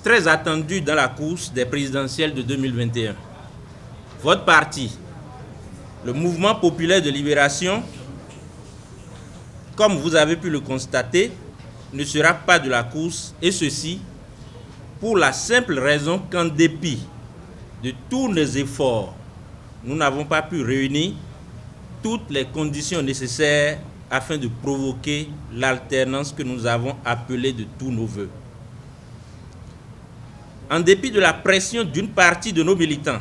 très attendu dans la course des présidentielles de 2021. Votre parti, le Mouvement populaire de libération, comme vous avez pu le constater, ne sera pas de la course, et ceci pour la simple raison qu'en dépit de tous nos efforts, nous n'avons pas pu réunir toutes les conditions nécessaires afin de provoquer l'alternance que nous avons appelée de tous nos voeux. En dépit de la pression d'une partie de nos militants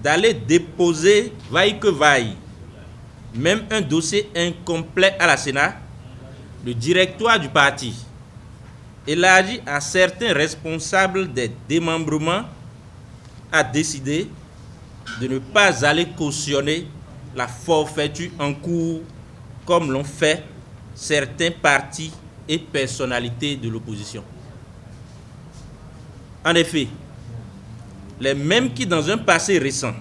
d'aller déposer, vaille que vaille, même un dossier incomplet à la Sénat, le directoire du parti élargi à certains responsables des démembrements a décidé de ne pas aller cautionner la forfaiture en cours comme l'ont fait certains partis et personnalités de l'opposition. En effet, les mêmes qui, dans un passé récent,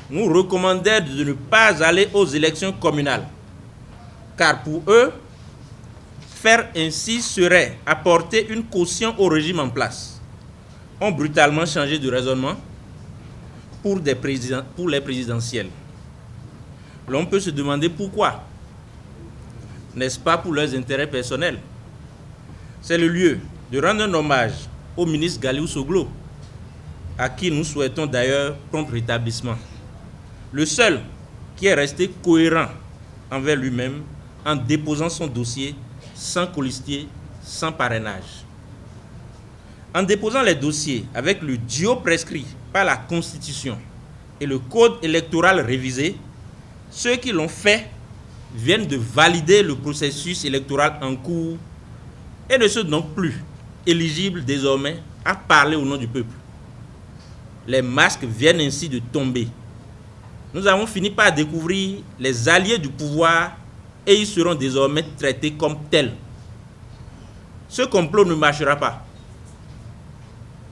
nous recommandaient de ne pas aller aux élections communales, car pour eux, faire ainsi serait apporter une caution au régime en place, ont brutalement changé de raisonnement pour les présidentielles. L'on peut se demander pourquoi. N'est-ce pas pour leurs intérêts personnels? C'est le lieu de rendre un hommage au ministre Galiou Soglo, à qui nous souhaitons d'ailleurs prompt rétablissement. Le seul qui est resté cohérent envers lui-même en déposant son dossier sans colistier, sans parrainage. En déposant les dossiers avec le duo prescrit par la Constitution et le Code électoral révisé, ceux qui l'ont fait viennent de valider le processus électoral en cours et ne sont donc plus éligibles désormais à parler au nom du peuple. Les masques viennent ainsi de tomber. Nous avons fini par découvrir les alliés du pouvoir et ils seront désormais traités comme tels. Ce complot ne marchera pas.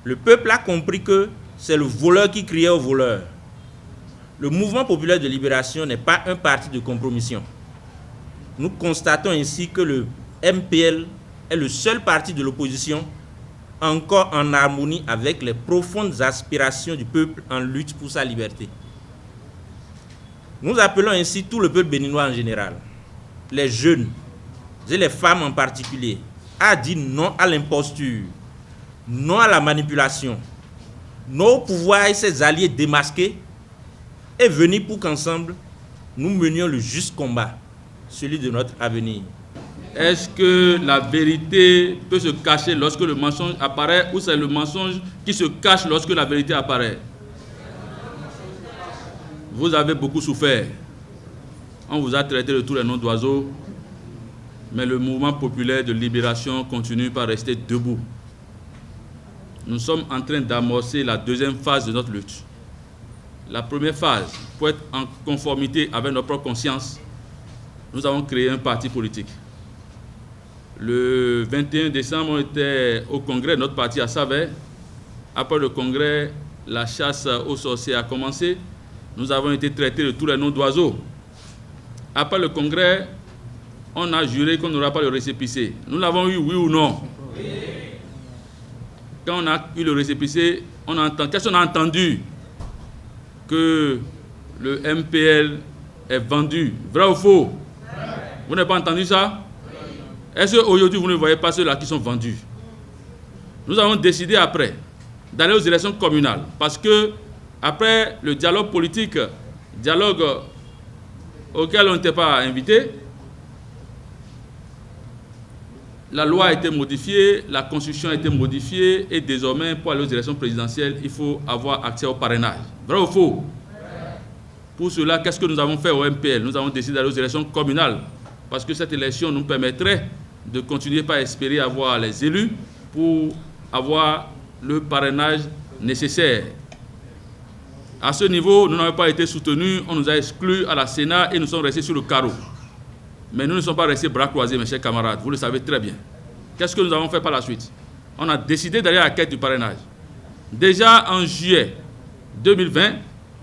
Le peuple a compris que c'est le voleur qui criait au voleur. Le Mouvement populaire de libération n'est pas un parti de compromission. Nous constatons ainsi que le MPL est le seul parti de l'opposition encore en harmonie avec les profondes aspirations du peuple en lutte pour sa liberté. Nous appelons ainsi tout le peuple béninois en général, les jeunes et les femmes en particulier, à dire non à l'imposture, non à la manipulation, non au pouvoir et ses alliés démasqués, et venir pour qu'ensemble, nous menions le juste combat, celui de notre avenir. Est-ce que la vérité peut se cacher lorsque le mensonge apparaît ou c'est le mensonge qui se cache lorsque la vérité apparaît? Vous avez beaucoup souffert. On vous a traité de tous les noms d'oiseaux, mais le mouvement populaire de libération continue par rester debout. Nous sommes en train d'amorcer la deuxième phase de notre lutte. La première phase, pour être en conformité avec notre propre conscience, nous avons créé un parti politique. Le 21 décembre, on était au congrès, notre parti à Savais. Après le congrès, la chasse aux sorciers a commencé. Nous avons été traités de tous les noms d'oiseaux. Après le congrès, on a juré qu'on n'aura pas le récépissé. Nous l'avons eu, oui ou non? Oui. Quand on a eu le récépissé, qu'est-ce qu'on a entendu? Que le MPL est vendu. Vrai ou faux? Oui. Vous n'avez pas entendu ça? Oui. Est-ce qu'aujourd'hui, vous ne voyez pas ceux-là qui sont vendus? Nous avons décidé après d'aller aux élections communales parce que après le dialogue politique, dialogue auquel on n'était pas invité, la loi a été modifiée, la constitution a été modifiée et désormais, pour aller aux élections présidentielles, il faut avoir accès au parrainage. Vrai ou faux? Pour cela, qu'est-ce que nous avons fait au MPL? Nous avons décidé d'aller aux élections communales parce que cette élection nous permettrait de continuer par espérer avoir les élus pour avoir le parrainage nécessaire. À ce niveau, nous n'avons pas été soutenus, on nous a exclus à la Sénat et nous sommes restés sur le carreau. Mais nous ne sommes pas restés bras croisés, mes chers camarades, vous le savez très bien. Qu'est-ce que nous avons fait par la suite? On a décidé d'aller à la quête du parrainage. Déjà en juillet 2020,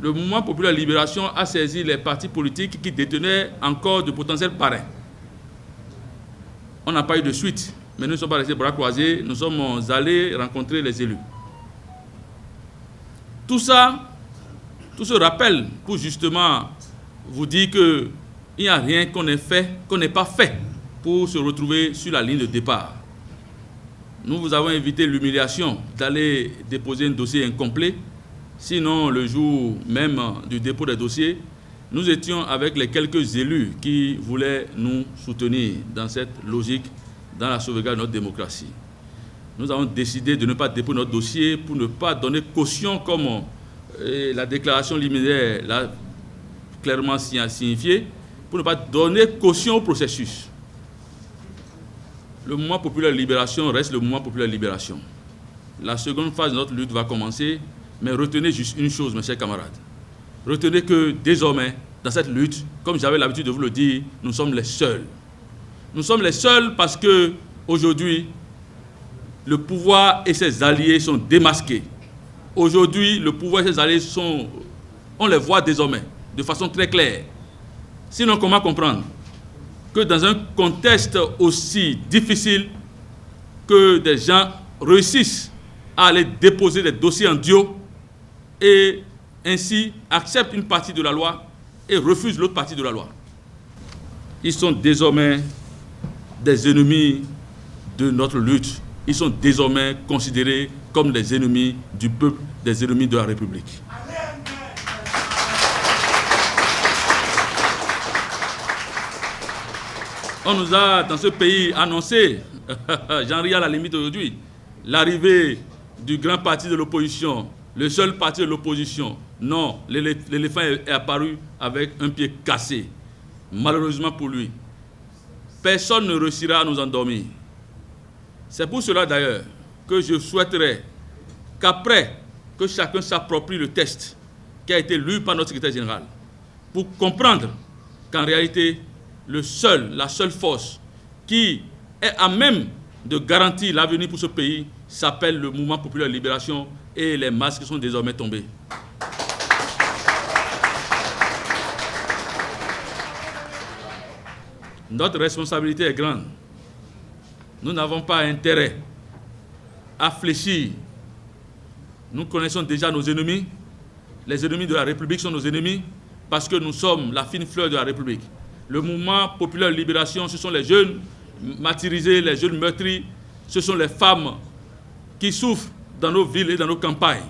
le Mouvement populaire de libération a saisi les partis politiques qui détenaient encore de potentiels parrains. On n'a pas eu de suite. mais nous ne sommes pas restés bras croisés, nous sommes allés rencontrer les élus. Tout ça, tout ce rappel pour justement vous dire qu'il n'y a rien qu'on n'ait pas fait pour se retrouver sur la ligne de départ. Nous vous avons évité l'humiliation d'aller déposer un dossier incomplet. Sinon, le jour même du dépôt des dossiers, nous étions avec les quelques élus qui voulaient nous soutenir dans cette logique, dans la sauvegarde de notre démocratie. Nous avons décidé de ne pas déposer notre dossier pour ne pas donner caution, comme la déclaration liminaire l'a clairement signifié, pour ne pas donner caution au processus. Le mouvement populaire de libération reste le mouvement populaire de libération. La seconde phase de notre lutte va commencer, mais retenez juste une chose, mes chers camarades. Retenez que désormais, dans cette lutte, comme j'avais l'habitude de vous le dire, nous sommes les seuls. Nous sommes les seuls parce que aujourd'hui, le pouvoir et ses alliés sont démasqués. Aujourd'hui, le pouvoir et ses alliés on les voit désormais de façon très claire. Sinon, comment comprendre que dans un contexte aussi difficile, que des gens réussissent à aller déposer des dossiers en duo et ainsi acceptent une partie de la loi et refusent l'autre partie de la loi. Ils sont désormais des ennemis de notre lutte. Ils sont désormais considérés comme des ennemis du peuple, des ennemis de la République. On nous a, dans ce pays, annoncé, j'en ris à la limite aujourd'hui, l'arrivée du grand parti de l'opposition, le seul parti de l'opposition. Non, l'éléphant est apparu avec un pied cassé, malheureusement pour lui. Personne ne réussira à nous endormir. C'est pour cela d'ailleurs que je souhaiterais qu'après que chacun s'approprie le texte qui a été lu par notre secrétaire général, pour comprendre qu'en réalité, la seule force qui est à même de garantir l'avenir pour ce pays s'appelle le mouvement populaire de libération et les masques sont désormais tombés. Notre responsabilité est grande. Nous n'avons pas intérêt à fléchir. Nous connaissons déjà nos ennemis. Les ennemis de la République sont nos ennemis parce que nous sommes la fine fleur de la République. Le mouvement populaire de libération, ce sont les jeunes martyrisés, les jeunes meurtris, ce sont les femmes qui souffrent dans nos villes et dans nos campagnes.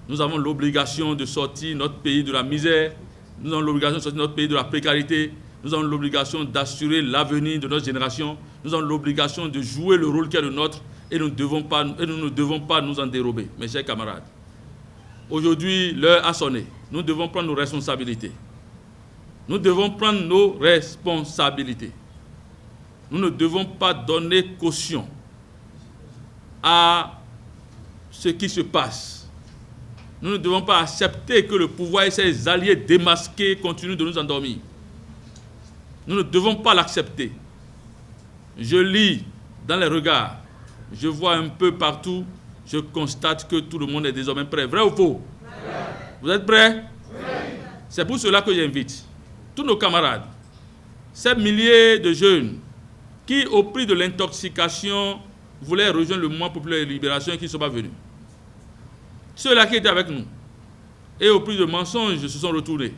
Nous avons l'obligation de sortir notre pays de la misère, nous avons l'obligation de sortir notre pays de la précarité, nous avons l'obligation d'assurer l'avenir de notre génération, nous avons l'obligation de jouer le rôle qui est le nôtre et nous ne devons pas nous en dérober, mes chers camarades. Aujourd'hui, l'heure a sonné. Nous devons prendre nos responsabilités. Nous devons prendre nos responsabilités. Nous ne devons pas donner caution à ce qui se passe. Nous ne devons pas accepter que le pouvoir et ses alliés démasqués continuent de nous endormir. Nous ne devons pas l'accepter. Je lis dans les regards, je vois un peu partout, je constate que tout le monde est désormais prêt. Vrai ou faux? Vous êtes prêts? C'est pour cela que j'invite tous nos camarades, ces milliers de jeunes qui, au prix de l'intoxication, voulaient rejoindre le mouvement populaire de libération et qui ne sont pas venus. Ceux-là qui étaient avec nous et au prix de mensonges se sont retournés.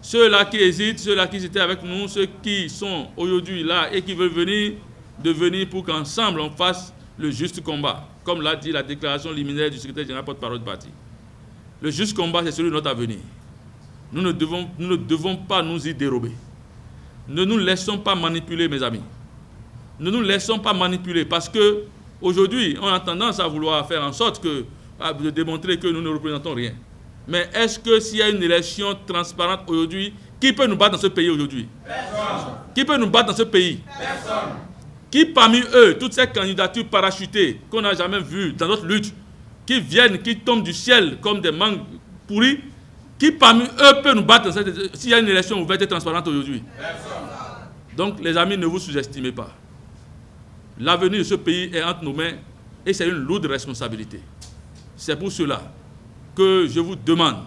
Ceux-là qui hésitent, ceux-là qui étaient avec nous, ceux qui sont aujourd'hui là et qui veulent venir, de venir pour qu'ensemble on fasse le juste combat, comme l'a dit la déclaration liminaire du secrétaire général porte-parole de parti. Le juste combat, c'est celui de notre avenir. Nous ne devons pas nous y dérober. Ne nous laissons pas manipuler, mes amis. Ne nous laissons pas manipuler parce qu'aujourd'hui, on a tendance à vouloir faire en sorte de démontrer que nous ne représentons rien. Mais est-ce que s'il y a une élection transparente aujourd'hui, qui peut nous battre dans ce pays aujourd'hui? Personne. Qui peut nous battre dans ce pays? Personne. Qui parmi eux, toutes ces candidatures parachutées qu'on n'a jamais vues dans notre lutte, qui viennent, qui tombent du ciel comme des mangues pourries, qui parmi eux peut nous battre s'il y a une élection ouverte et transparente aujourd'hui? Personne. Donc les amis, ne vous sous-estimez pas. L'avenir de ce pays est entre nos mains et c'est une lourde responsabilité. C'est pour cela que je vous demande,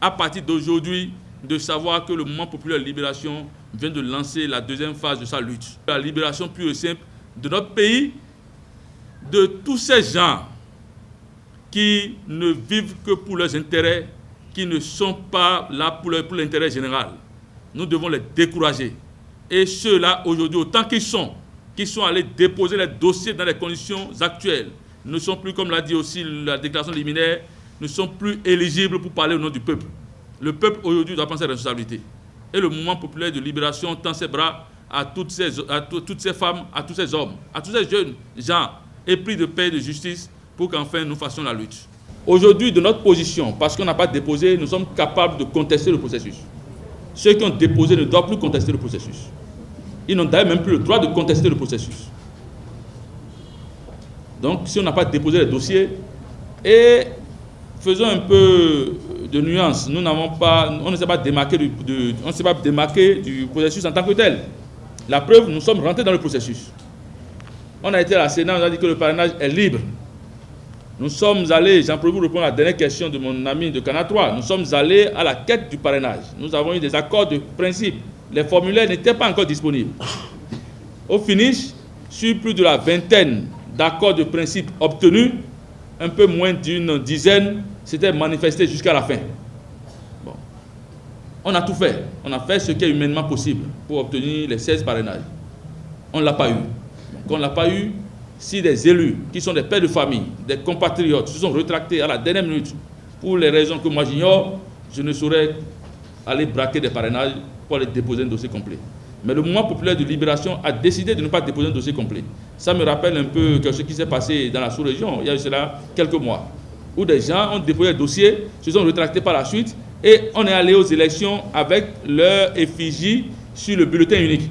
à partir d'aujourd'hui, de savoir que le mouvement populaire de libération vient de lancer la deuxième phase de sa lutte. La libération pure et simple de notre pays, de tous ces gens qui ne vivent que pour leurs intérêts, qui ne sont pas là pour l'intérêt général. Nous devons les décourager. Et ceux-là, aujourd'hui, autant qu'ils sont allés déposer les dossiers dans les conditions actuelles, ne sont plus, comme l'a dit aussi la déclaration liminaire, ne sont plus éligibles pour parler au nom du peuple. Le peuple, aujourd'hui, doit prendre ses responsabilités. Et le mouvement populaire de libération tend ses bras à toutes ces femmes, à tous ces hommes, à tous ces jeunes gens épris de paix et de justice pour qu'enfin nous fassions la lutte. Aujourd'hui, de notre position, parce qu'on n'a pas déposé, nous sommes capables de contester le processus. Ceux qui ont déposé ne doivent plus contester le processus. Ils n'ont d'ailleurs même plus le droit de contester le processus. Donc, si on n'a pas déposé les dossiers, et faisons un peu de nuance, on ne s'est pas démarqué du processus en tant que tel. La preuve, nous sommes rentrés dans le processus. On a été à la Sénat, on a dit que le parrainage est libre. Nous sommes allés, j'en peux vous répondre à la dernière question de mon ami de Canal 3, nous sommes allés à la quête du parrainage. Nous avons eu des accords de principe. Les formulaires n'étaient pas encore disponibles. Au finish, sur plus de la vingtaine d'accords de principe obtenus, un peu moins d'une dizaine s'étaient manifestés jusqu'à la fin. Bon. On a tout fait. On a fait ce qui est humainement possible pour obtenir les 16 parrainages. On ne l'a pas eu. Donc on ne l'a pas eu. Si des élus, qui sont des pères de famille, des compatriotes, se sont rétractés à la dernière minute, pour les raisons que moi j'ignore, je ne saurais aller braquer des parrainages pour aller déposer un dossier complet. Mais le mouvement populaire de libération a décidé de ne pas déposer un dossier complet. Ça me rappelle un peu ce qui s'est passé dans la sous-région, il y a eu cela quelques mois, où des gens ont déposé un dossier, se sont rétractés par la suite, et on est allé aux élections avec leur effigie sur le bulletin unique.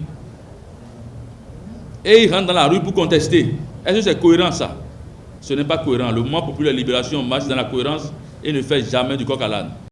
Et ils rentrent dans la rue pour contester. Est-ce que c'est cohérent ça? Ce n'est pas cohérent. Le mouvement populaire de libération marche dans la cohérence et ne fait jamais du coq à l'âne.